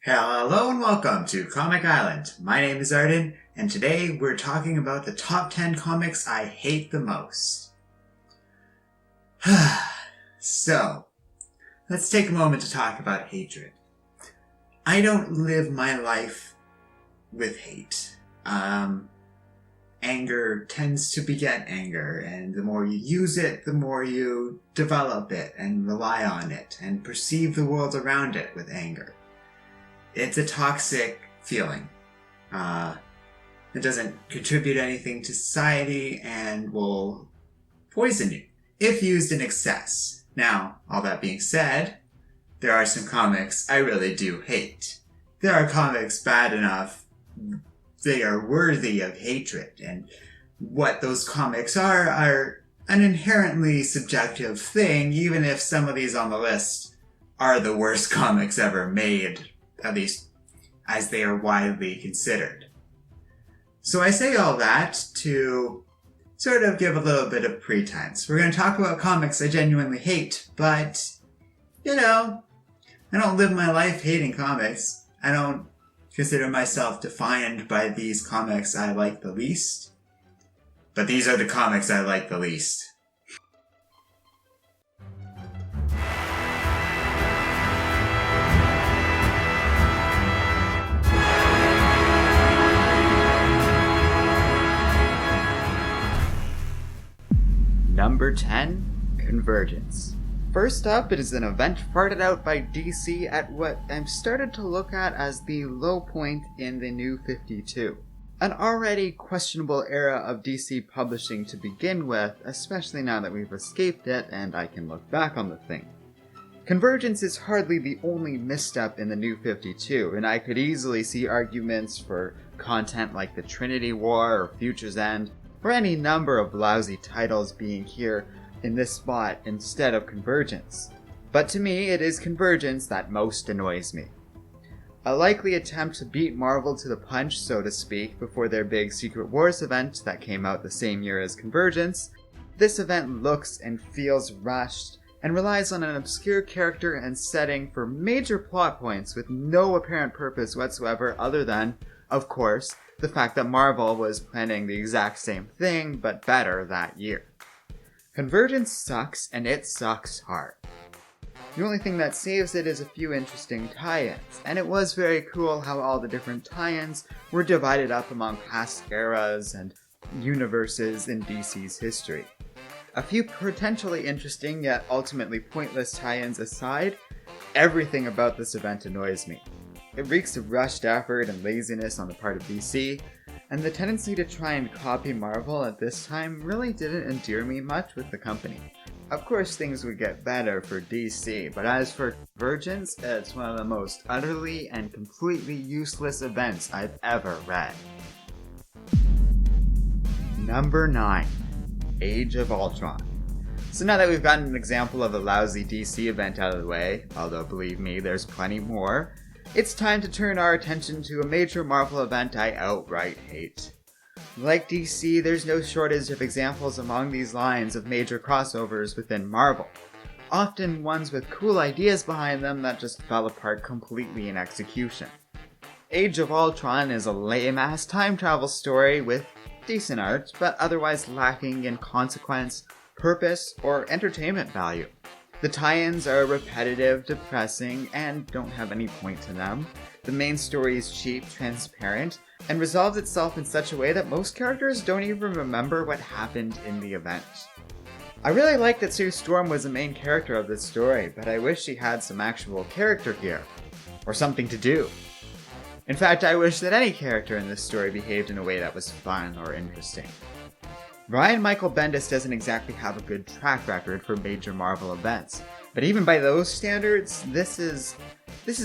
Hello and welcome to Comic Island. My name is Arden, and today we're talking about the top 10 comics I hate the most. So, let's take a moment to talk about hatred. I don't live my life with hate. Anger tends to beget anger, and the more you use it, the more you develop it and rely on it and perceive the world around it with anger. It's a toxic feeling. It doesn't contribute anything to society and will poison you if used in excess. Now, all that being said, there are some comics I really do hate. There are comics bad enough they are worthy of hatred, and what those comics are an inherently subjective thing, even if some of these on the list are the worst comics ever made, at least as they are widely considered. So I say all that to sort of give a little bit of pretense. We're going to talk about comics I genuinely hate, but, I don't live my life hating comics. I don't consider myself defined by these comics I like the least. But these are the comics I like the least. Number 10, Convergence. First up, it is an event farted out by DC at what I've started to look at as the low point in the New 52. An already questionable era of DC publishing to begin with, especially now that we've escaped it and I can look back on the thing. Convergence is hardly the only misstep in the New 52, and I could easily see arguments for content like the Trinity War or Future's End, or any number of lousy titles being here in this spot instead of Convergence. But to me, it is Convergence that most annoys me. A likely attempt to beat Marville to the punch, so to speak, before their big Secret Wars event that came out the same year as Convergence, this event looks and feels rushed and relies on an obscure character and setting for major plot points with no apparent purpose whatsoever other than, of course, the fact that Marvel was planning the exact same thing, but better that year. Convergence sucks, and it sucks hard. The only thing that saves it is a few interesting tie-ins, and it was very cool how all the different tie-ins were divided up among past eras and universes in DC's history. A few potentially interesting yet ultimately pointless tie-ins aside, everything about this event annoys me. It reeks of rushed effort and laziness on the part of DC, and the tendency to try and copy Marvel at this time really didn't endear me much with the company. Of course things would get better for DC, but as for Convergence, it's one of the most utterly and completely useless events I've ever read. Number 9, Age of Ultron. So now that we've gotten an example of a lousy DC event out of the way, although believe me, there's plenty more, it's time to turn our attention to a major Marvel event I outright hate. Like DC, there's no shortage of examples among these lines of major crossovers within Marvel, often ones with cool ideas behind them that just fell apart completely in execution. Age of Ultron is a lame-ass time travel story with decent art, but otherwise lacking in consequence, purpose, or entertainment value. The tie-ins are repetitive, depressing, and don't have any point to them. The main story is cheap, transparent, and resolves itself in such a way that most characters don't even remember what happened in the event. I really like that Sue Storm was the main character of this story, but I wish she had some actual character here, or something to do. In fact, I wish that any character in this story behaved in a way that was fun or interesting. Brian Michael Bendis doesn't exactly have a good track record for major Marvel events, but even by those standards, this is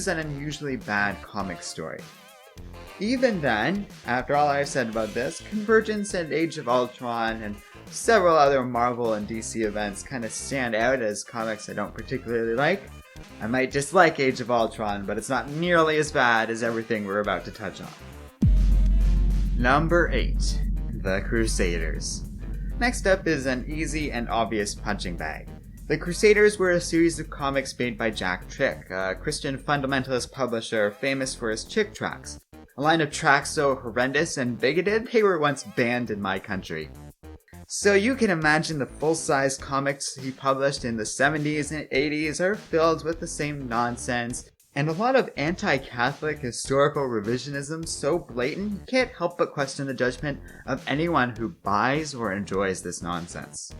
an unusually bad comic story. Even then, after all I've said about this, Convergence and Age of Ultron and several other Marvel and DC events kind of stand out as comics I don't particularly like. I might dislike Age of Ultron, but it's not nearly as bad as everything we're about to touch on. Number 8, The Crusaders. Next up is an easy and obvious punching bag. The Crusaders were a series of comics made by Jack Trick, a Christian fundamentalist publisher famous for his Chick tracts, a line of tracts so horrendous and bigoted they were once banned in my country. So you can imagine the full-size comics he published in the 70s and 80s are filled with the same nonsense, and a lot of anti-Catholic historical revisionism so blatant you can't help but question the judgment of anyone who buys or enjoys this nonsense.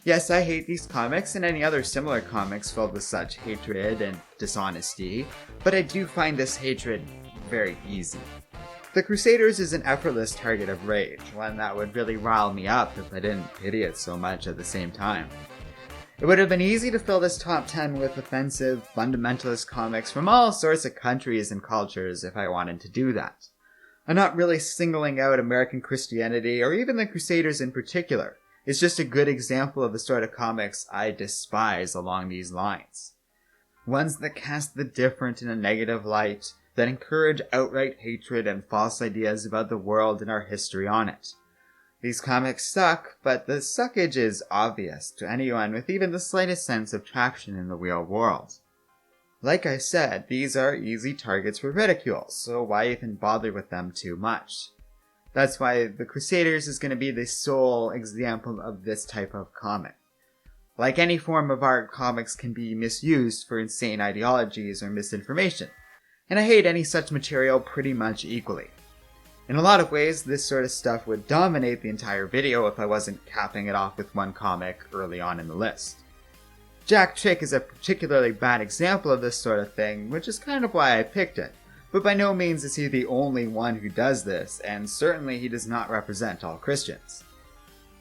Yes, I hate these comics and any other similar comics filled with such hatred and dishonesty, but I do find this hatred very easy. The Crusaders is an effortless target of rage, one that would really rile me up if I didn't pity it so much at the same time. It would have been easy to fill this top 10 with offensive, fundamentalist comics from all sorts of countries and cultures if I wanted to do that. I'm not really singling out American Christianity or even the Crusaders in particular. It's just a good example of the sort of comics I despise along these lines. Ones that cast the different in a negative light, that encourage outright hatred and false ideas about the world and our history on it. These comics suck, but the suckage is obvious to anyone with even the slightest sense of traction in the real world. Like I said, these are easy targets for ridicule, so why even bother with them too much? That's why the Crusaders is going to be the sole example of this type of comic. Like any form of art, comics can be misused for insane ideologies or misinformation, and I hate any such material pretty much equally. In a lot of ways, this sort of stuff would dominate the entire video if I wasn't capping it off with one comic early on in the list. Jack Trick is a particularly bad example of this sort of thing, which is kind of why I picked it. But by no means is he the only one who does this, and certainly he does not represent all Christians.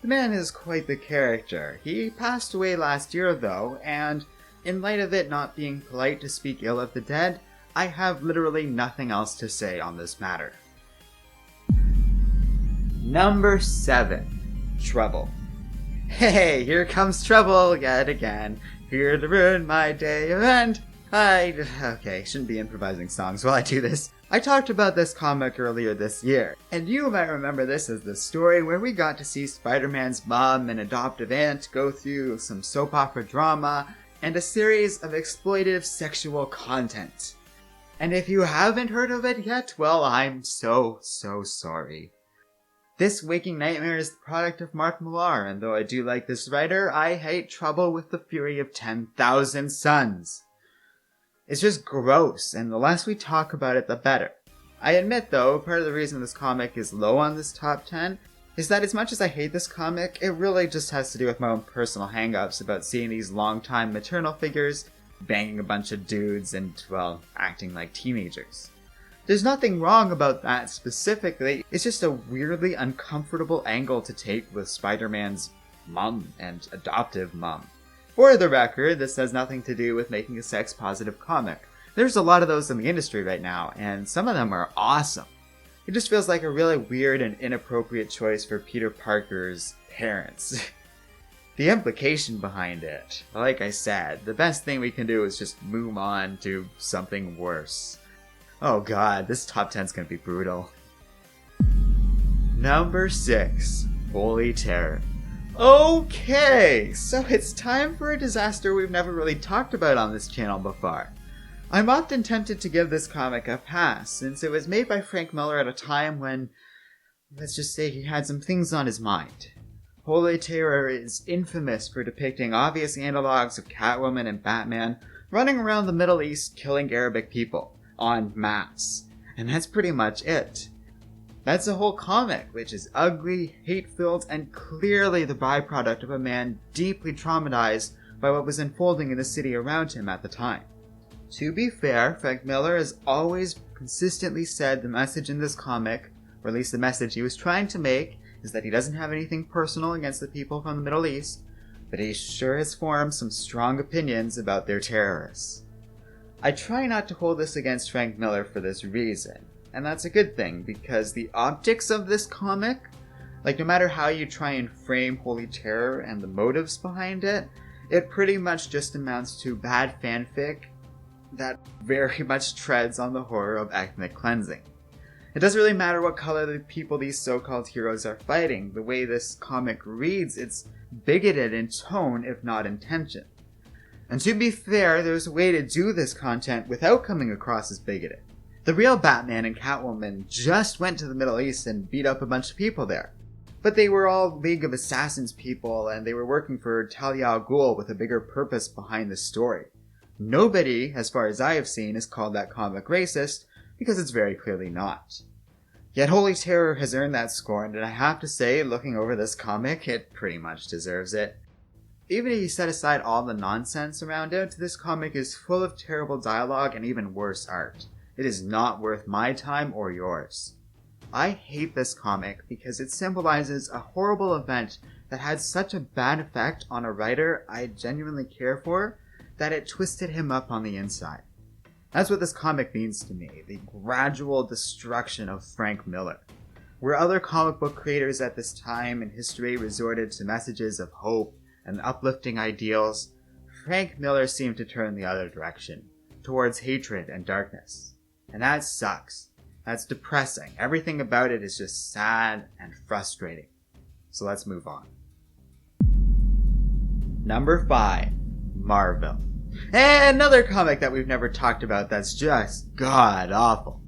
The man is quite the character. He passed away last year though, and in light of it not being polite to speak ill of the dead, I have literally nothing else to say on this matter. Number 7. Trouble. Hey, here comes trouble yet again, here to ruin my day of end. Okay, shouldn't be improvising songs while I do this. I talked about this comic earlier this year, and you might remember this as the story where we got to see Spider-Man's mom and adoptive aunt go through some soap opera drama and a series of exploitive sexual content. And if you haven't heard of it yet, well, I'm so sorry. This waking nightmare is the product of Mark Millar, and though I do like this writer, I hate Trouble with the fury of 10,000 suns. It's just gross, and the less we talk about it, the better. I admit, though, part of the reason this comic is low on this top 10 is that as much as I hate this comic, it really just has to do with my own personal hang-ups about seeing these long-time maternal figures banging a bunch of dudes and, well, acting like teenagers. There's nothing wrong about that specifically, it's just a weirdly uncomfortable angle to take with Spider-Man's mum and adoptive mum. For the record, this has nothing to do with making a sex-positive comic. There's a lot of those in the industry right now, and some of them are awesome. It just feels like a really weird and inappropriate choice for Peter Parker's parents. The implication behind it, like I said, the best thing we can do is just move on to something worse. Oh god, this top 10's gonna be brutal. Number 6. Holy Terror. Okay, so it's time for a disaster we've never really talked about on this channel before. I'm often tempted to give this comic a pass, since it was made by Frank Miller at a time when, let's just say, he had some things on his mind. Holy Terror is infamous for depicting obvious analogs of Catwoman and Batman running around the Middle East killing Arabic people, en masse, and that's pretty much it. That's the whole comic, which is ugly, hate-filled, and clearly the byproduct of a man deeply traumatized by what was unfolding in the city around him at the time. To be fair, Frank Miller has always consistently said the message in this comic, or at least the message he was trying to make, is that he doesn't have anything personal against the people from the Middle East, but he sure has formed some strong opinions about their terrorists. I try not to hold this against Frank Miller for this reason. And that's a good thing, because the optics of this comic, like no matter how you try and frame Holy Terror and the motives behind it, it pretty much just amounts to bad fanfic that very much treads on the horror of ethnic cleansing. It doesn't really matter what color the people these so-called heroes are fighting. The way this comic reads, it's bigoted in tone, if not intention. And to be fair, there's a way to do this content without coming across as bigoted. The real Batman and Catwoman just went to the Middle East and beat up a bunch of people there. But they were all League of Assassins people, and they were working for Talia al Ghul with a bigger purpose behind the story. Nobody, as far as I have seen, has called that comic racist, because it's very clearly not. Yet Holy Terror has earned that scorn, and I have to say, looking over this comic, it pretty much deserves it. Even if you set aside all the nonsense around it, this comic is full of terrible dialogue and even worse art. It is not worth my time or yours. I hate this comic because it symbolizes a horrible event that had such a bad effect on a writer I genuinely care for that it twisted him up on the inside. That's what this comic means to me, the gradual destruction of Frank Miller. Where other comic book creators at this time in history resorted to messages of hope and uplifting ideals, Frank Miller seemed to turn the other direction, towards hatred and darkness. And that sucks. That's depressing. Everything about it is just sad and frustrating. So let's move on. Number 5. Marville. And another comic that we've never talked about that's just god-awful.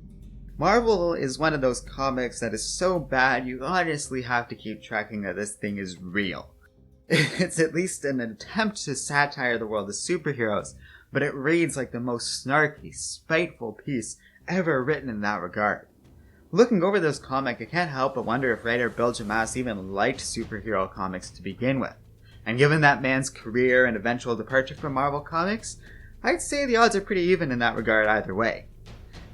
Marville is one of those comics that is so bad you honestly have to keep tracking that this thing is real. It's at least an attempt to satire the world of superheroes, but it reads like the most snarky, spiteful piece ever written in that regard. Looking over this comic, I can't help but wonder if writer Bill Jemas even liked superhero comics to begin with. And given that man's career and eventual departure from Marvel Comics, I'd say the odds are pretty even in that regard either way.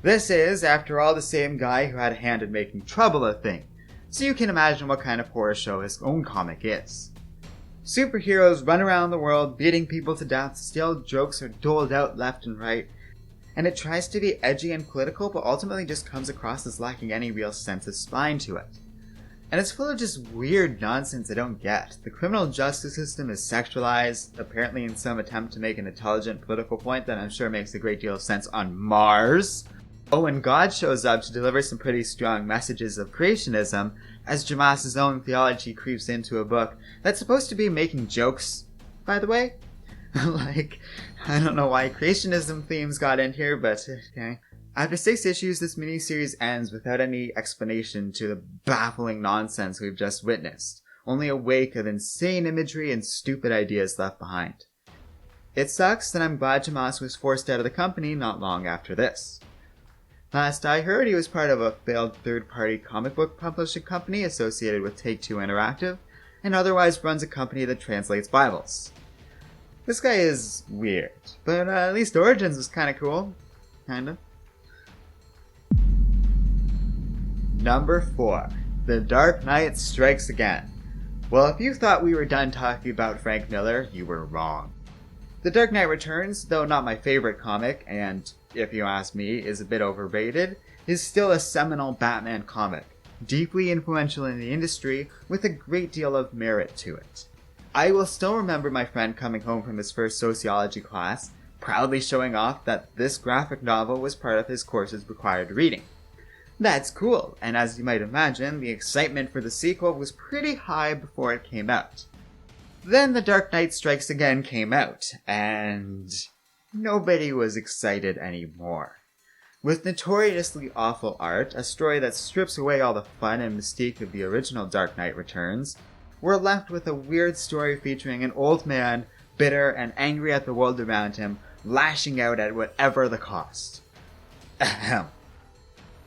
This is, after all, the same guy who had a hand in making Trouble a thing, so you can imagine what kind of horror show his own comic is. Superheroes run around the world beating people to death, still jokes are doled out left and right, and it tries to be edgy and political but ultimately just comes across as lacking any real sense of spine to it. And it's full of just weird nonsense I don't get. The criminal justice system is sexualized, apparently in some attempt to make an intelligent political point that I'm sure makes a great deal of sense on Mars. Oh, and God shows up to deliver some pretty strong messages of creationism, as Jemas' own theology creeps into a book that's supposed to be making jokes, by the way. Like, I don't know why creationism themes got in here, but okay. After 6 issues, this miniseries ends without any explanation to the baffling nonsense we've just witnessed, only a wake of insane imagery and stupid ideas left behind. It sucks, and I'm glad Jemas was forced out of the company not long after this. Last I heard, he was part of a failed third-party comic book publishing company associated with Take-Two Interactive, and otherwise runs a company that translates Bibles. This guy is weird, but at least Origins was kinda cool. Kinda. Number 4. The Dark Knight Strikes Again. Well, if you thought we were done talking about Frank Miller, you were wrong. The Dark Knight Returns, though not my favorite comic, and, if you ask me, is a bit overrated, is still a seminal Batman comic, deeply influential in the industry, with a great deal of merit to it. I will still remember my friend coming home from his first sociology class, proudly showing off that this graphic novel was part of his course's required reading. That's cool, and as you might imagine, the excitement for the sequel was pretty high before it came out. Then The Dark Knight Strikes Again came out, and nobody was excited anymore. With notoriously awful art, a story that strips away all the fun and mystique of the original Dark Knight Returns, we're left with a weird story featuring an old man, bitter and angry at the world around him, lashing out at whatever the cost. Ahem.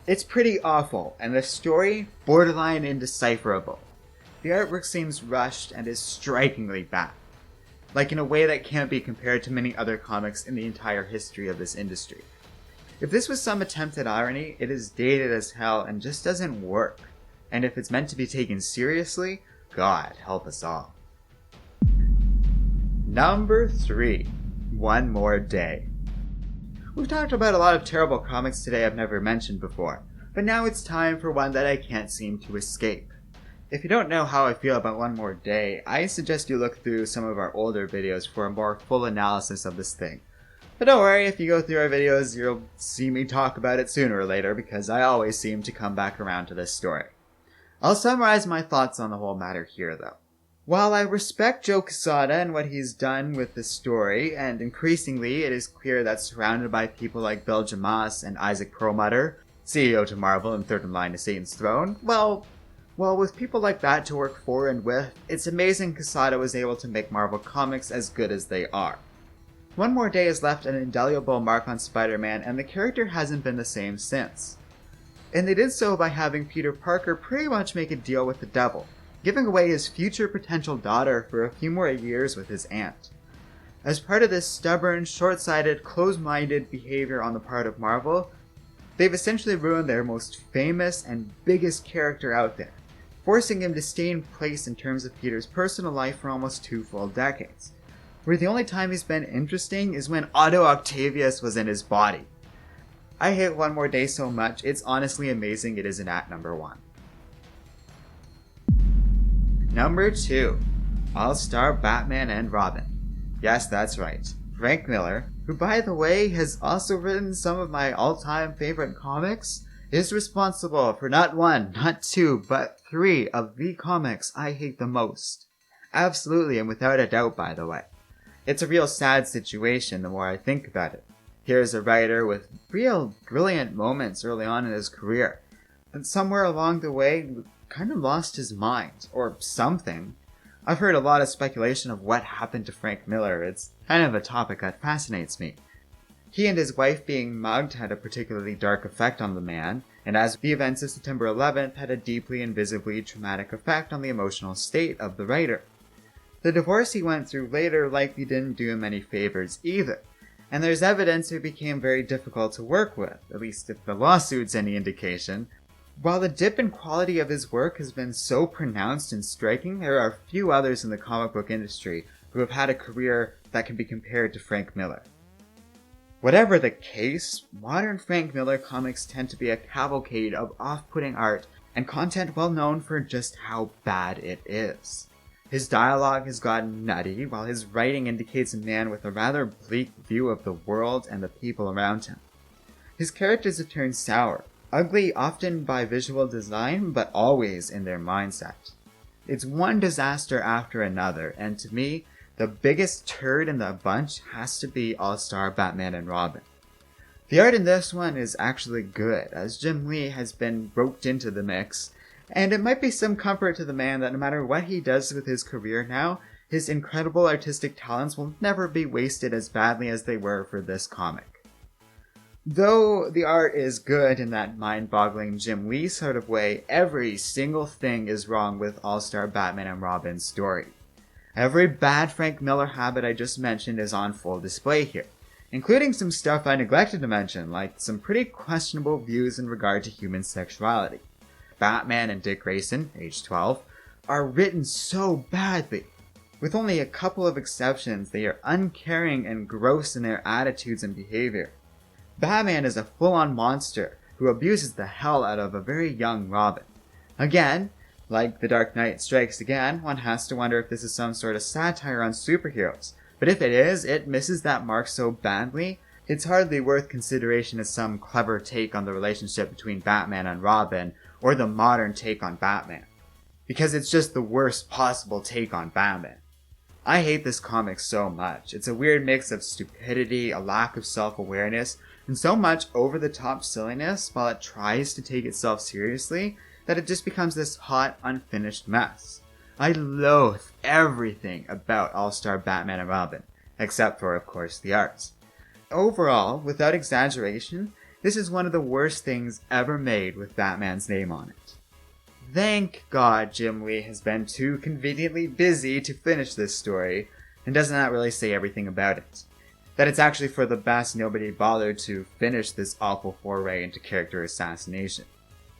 It's pretty awful, and the story, borderline indecipherable. The artwork seems rushed and is strikingly bad, like in a way that can't be compared to many other comics in the entire history of this industry. If this was some attempt at irony, it is dated as hell and just doesn't work. And if it's meant to be taken seriously, God help us all. Number 3. One More Day. We've talked about a lot of terrible comics today I've never mentioned before, but now it's time for one that I can't seem to escape. If you don't know how I feel about One More Day, I suggest you look through some of our older videos for a more full analysis of this thing. But don't worry, if you go through our videos, you'll see me talk about it sooner or later, because I always seem to come back around to this story. I'll summarize my thoughts on the whole matter here, though. While I respect Joe Quesada and what he's done with the story, and increasingly it is clear that surrounded by people like Bill Jamas and Isaac Perlmutter, CEO to Marville and third in line to Satan's throne, well, with people like that to work for and with, it's amazing Quesada was able to make Marvel Comics as good as they are. One More Day has left an indelible mark on Spider-Man, and the character hasn't been the same since. And they did so by having Peter Parker pretty much make a deal with the devil, giving away his future potential daughter for a few more years with his aunt. As part of this stubborn, short-sighted, closed-minded behavior on the part of Marvel, they've essentially ruined their most famous and biggest character out there, forcing him to stay in place in terms of Peter's personal life for almost 2 full decades, where the only time he's been interesting is when Otto Octavius was in his body. I hate One More Day so much, it's honestly amazing it isn't at number 1. Number 2. All-Star Batman and Robin. Yes, that's right. Frank Miller, who by the way has also written some of my all-time favorite comics, is responsible for not 1, not 2, but 3 of the comics I hate the most. Absolutely and without a doubt, by the way. It's a real sad situation the more I think about it. Here's a writer with real brilliant moments early on in his career, and somewhere along the way kind of lost his mind, or something. I've heard a lot of speculation of what happened to Frank Miller. It's kind of a topic that fascinates me. He and his wife being mugged had a particularly dark effect on the man, and as the events of September 11th had a deeply and visibly traumatic effect on the emotional state of the writer. The divorce he went through later likely didn't do him any favors either, and there's evidence it became very difficult to work with, at least if the lawsuit's any indication. While the dip in quality of his work has been so pronounced and striking, there are few others in the comic book industry who have had a career that can be compared to Frank Miller. Whatever the case, modern Frank Miller comics tend to be a cavalcade of off-putting art and content well known for just how bad it is. His dialogue has gotten nutty, while his writing indicates a man with a rather bleak view of the world and the people around him. His characters have turned sour, ugly often by visual design, but always in their mindset. It's one disaster after another, and to me, the biggest turd in the bunch has to be All-Star Batman and Robin. The art in this one is actually good, as Jim Lee has been roped into the mix, and it might be some comfort to the man that no matter what he does with his career now, his incredible artistic talents will never be wasted as badly as they were for this comic. Though the art is good in that mind-boggling Jim Lee sort of way, every single thing is wrong with All-Star Batman and Robin's story. Every bad Frank Miller habit I just mentioned is on full display here, including some stuff I neglected to mention, like some pretty questionable views in regard to human sexuality. Batman and Dick Grayson, age 12, are written so badly. With only a couple of exceptions, they are uncaring and gross in their attitudes and behavior. Batman is a full-on monster who abuses the hell out of a very young Robin. Again, like The Dark Knight Strikes Again, one has to wonder if this is some sort of satire on superheroes. But if it is, it misses that mark so badly, it's hardly worth consideration as some clever take on the relationship between Batman and Robin, or the modern take on Batman. Because it's just the worst possible take on Batman. I hate this comic so much. It's a weird mix of stupidity, a lack of self-awareness, and so much over-the-top silliness while it tries to take itself seriously that it just becomes this hot, unfinished mess. I loathe everything about All-Star Batman and Robin, except for, of course, the art. Overall, without exaggeration, this is one of the worst things ever made with Batman's name on it. Thank God Jim Lee has been too conveniently busy to finish this story, and does not really say everything about it. That it's actually for the best nobody bothered to finish this awful foray into character assassination.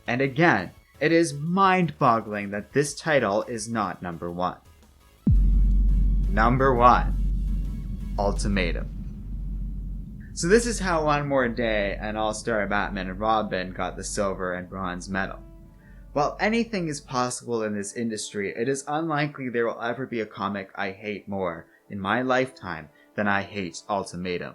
And again, it is mind-boggling that this title is not number 1. Number 1. Ultimatum. So this is how One More Day and All-Star Batman and Robin got the silver and bronze medal. While anything is possible in this industry, it is unlikely there will ever be a comic I hate more in my lifetime than I hate Ultimatum.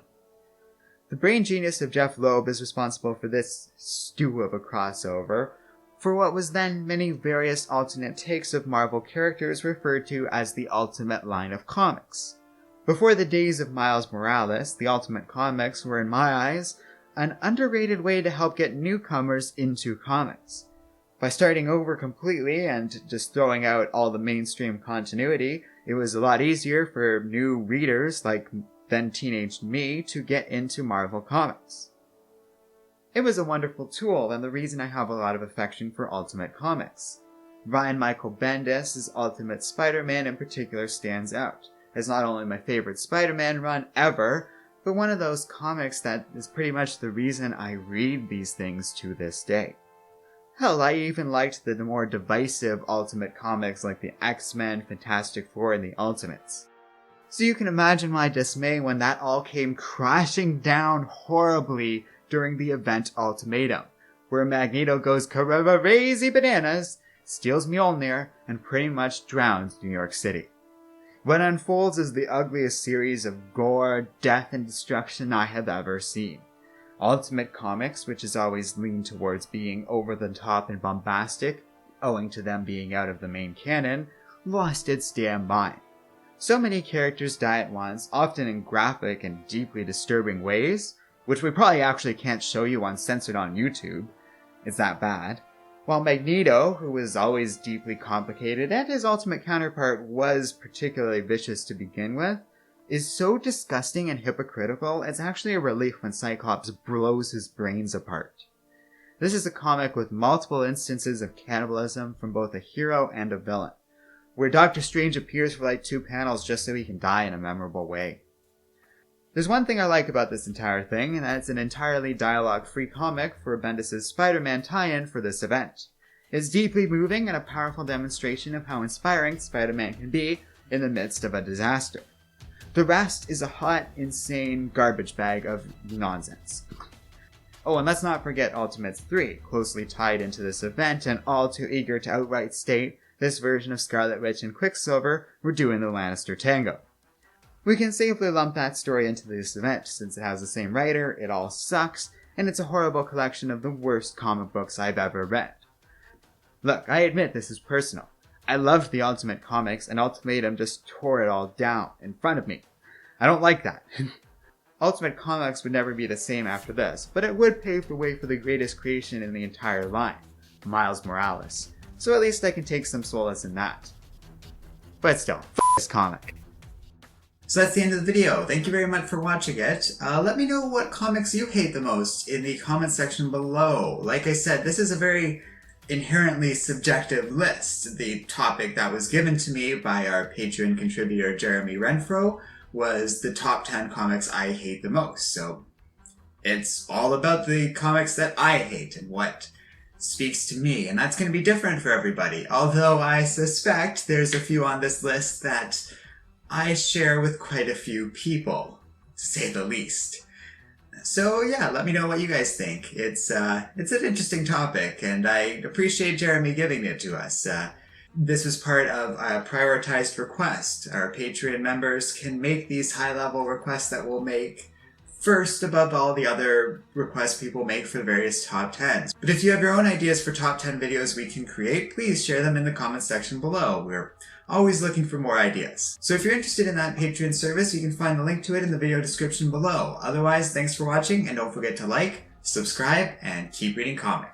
The brain genius of Jeff Loeb is responsible for this stew of a crossover, for what was then many various alternate takes of Marvel characters referred to as the Ultimate line of comics. Before the days of Miles Morales, the Ultimate comics were, in my eyes, an underrated way to help get newcomers into comics. By starting over completely and just throwing out all the mainstream continuity, it was a lot easier for new readers like then teenage me to get into Marvel Comics. It was a wonderful tool and the reason I have a lot of affection for Ultimate Comics. Ryan Michael Bendis' Ultimate Spider-Man in particular stands out as not only my favorite Spider-Man run ever, but one of those comics that is pretty much the reason I read these things to this day. Hell, I even liked the more divisive Ultimate comics like the X-Men, Fantastic Four, and the Ultimates. So you can imagine my dismay when that all came crashing down horribly during the event Ultimatum, where Magneto goes crazy bananas, steals Mjolnir, and pretty much drowns New York City. What unfolds is the ugliest series of gore, death, and destruction I have ever seen. Ultimate Comics, which has always leaned towards being over-the-top and bombastic, owing to them being out of the main canon, lost its damn mind. So many characters die at once, often in graphic and deeply disturbing ways, which we probably actually can't show you uncensored on YouTube. It's that bad. While Magneto, who was always deeply complicated, and his Ultimate counterpart was particularly vicious to begin with, is so disgusting and hypocritical, it's actually a relief when Cyclops blows his brains apart. This is a comic with multiple instances of cannibalism from both a hero and a villain, where Doctor Strange appears for like 2 panels just so he can die in a memorable way. There's one thing I like about this entire thing, and that's an entirely dialogue-free comic for Bendis' Spider-Man tie-in for this event. It's deeply moving and a powerful demonstration of how inspiring Spider-Man can be in the midst of a disaster. The rest is a hot, insane garbage bag of nonsense. Oh, and let's not forget Ultimates 3, closely tied into this event and all too eager to outright state this version of Scarlet Witch and Quicksilver were doing the Lannister tango. We can safely lump that story into this event, since it has the same writer, it all sucks, and it's a horrible collection of the worst comic books I've ever read. Look, I admit this is personal. I loved the Ultimate comics, and Ultimatum just tore it all down in front of me. I don't like that. Ultimate Comics would never be the same after this, but it would pave the way for the greatest creation in the entire line, Miles Morales. So at least I can take some solace in that. But still, this comic. So that's the end of the video. Thank you very much for watching it. Let me know what comics you hate the most in the comment section below. Like I said, this is a very inherently subjective list. The topic that was given to me by our Patreon contributor Jeremy Renfro was the top 10 comics I hate the most. So it's all about the comics that I hate and what speaks to me. And that's going to be different for everybody. Although I suspect there's a few on this list that I share with quite a few people, to say the least. So yeah, let me know what you guys think. It's an interesting topic, and I appreciate Jeremy giving it to us. This was part of a prioritized request. Our Patreon members can make these high-level requests that we'll make first above all the other requests people make for the various top 10s. But if you have your own ideas for top 10 videos we can create, please share them in the comments section below. We're always looking for more ideas. So if you're interested in that Patreon service, you can find the link to it in the video description below. Otherwise, thanks for watching, and don't forget to like, subscribe, and keep reading comics.